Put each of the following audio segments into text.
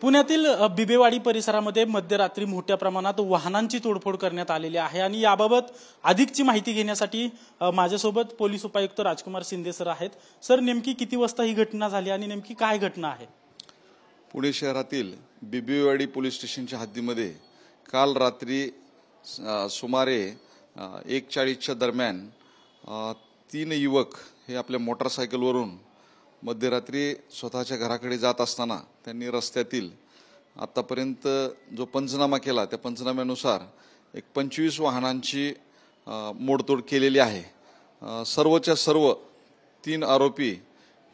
पुण्यातील बिबेवाडी परिसरामध्ये मध्यरात्री मोठ्या प्रमाणात वाहनांची तोडफोड करण्यात आलेली आहे आणि याबाबत अधिकची माहिती घेण्यासाठी माझ्यासोबत पोलीस उपायुक्त राजकुमार शिंदे सर आहेत। सर, नेमकी किती वाजता ही घटना झाली आणि नेमकी काय घटना आहे? पुणे शहरातील बिबेवाडी पोलीस स्टेशनच्या हद्दीमध्ये काल रात्री सुमारे 1:40च्या दरम्यान 3 युवक हे आपल्या मोटारसायकलवरून मध्यरात्री स्वतःच्या घराकडे जात असताना त्यांनी रस्त्यातील आतापर्यंत जो पंचनामा केला त्या पंचनाम्यानुसार एक 25 वाहनांची मोडतोड केलेली आहे। सर्वच्या सर्व 3 आरोपी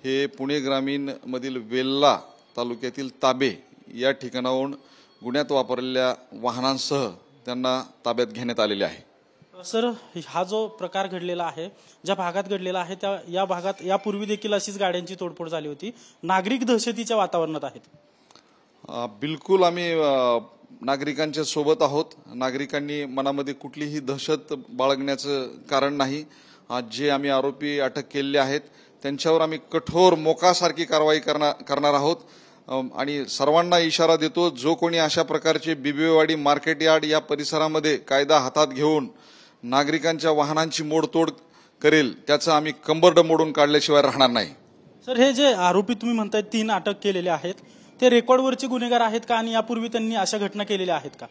हे पुणे ग्रामीण मधील वेल्ला तालुक्यातील ताबे या ठिकाणाहून गुन्ह्यात वापरलेल्या वाहनांसह त्यांना ताब्यात घेण्यात आलेले आहे। सर, हा जो प्रकार घडलेला आहे, ज्या भागात घडलेला आहे त्या या भागात यापूर्वी देखील अशीच गाड्यांची तोडफोड झाली होती। नागरिक दहशतीच्या वातावरणात आहेत। बिलकुल आम्ही नागरिकांच्या सोबत आहोत। नागरिकांनी मनामध्ये कुठलीही दहशत बाळगण्याचं कारण नाही। आज जे आम्ही आरोपी अटक केलेले आहेत त्यांच्यावर आम्ही कठोर मोकासारखी कारवाई करणार आहोत आणि सर्वांना इशारा देतो, जो कोणी अशा प्रकारचे बिबेवाडी मार्केट यार्ड या परिसरामध्ये कायदा हातात घेऊन नागरिकांच्या वाहनांची मोडतोड करेल त्याचं आम्ही कंबरड मोडून काढल्याशिवाय राहणार नाही। सर, हे जे आरोपी तुम्ही म्हणताय 3 अटक केलेले आहेत ते रेकॉर्डवरचे गुन्हेगार आहेत का आणि यापूर्वी त्यांनी अशा घटना केलेल्या आहेत का?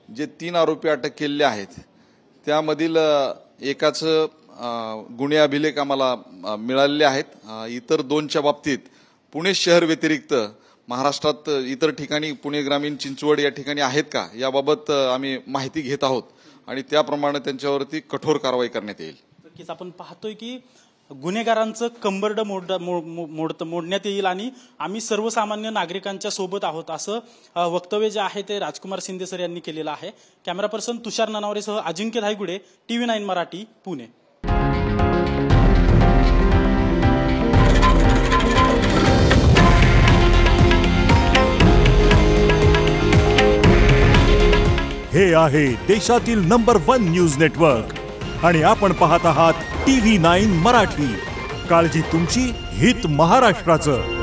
जे 3 आरोपी अटक केलेले आहेत त्यामधील एकाचं गुन्हे अभिलेख आम्हाला मिळालेले आहेत। इतर 2च्या बाबतीत पुणे शहर व्यतिरिक्त महाराष्ट्रात इतर ठिकाणी पुणे ग्रामीण चिंचवड या ठिकाणी आहेत का याबाबत आम्ही माहिती घेत आहोत आणि त्याप्रमाणे त्यांच्यावरती कठोर कारवाई करण्यात येईल। नक्कीच आपण पाहतोय की गुन्हेगारांचं कंबरड मोडण्यात येईल आणि आम्ही सर्वसामान्य नागरिकांच्या सोबत आहोत असं वक्तव्य जे आहे ते राजकुमार शिंदे सर यांनी केलेलं आहे। कॅमेरा पर्सन तुषार ननावरेसह अजिंक्य धायगुडे, TV9 मराठी, पुणे। हे आहे देशातील नंबर 1 न्यूज नेटवर्क आणि आपण पाहत आहात TV9 मराठी। काळजी तुमची, हित महाराष्ट्राचं।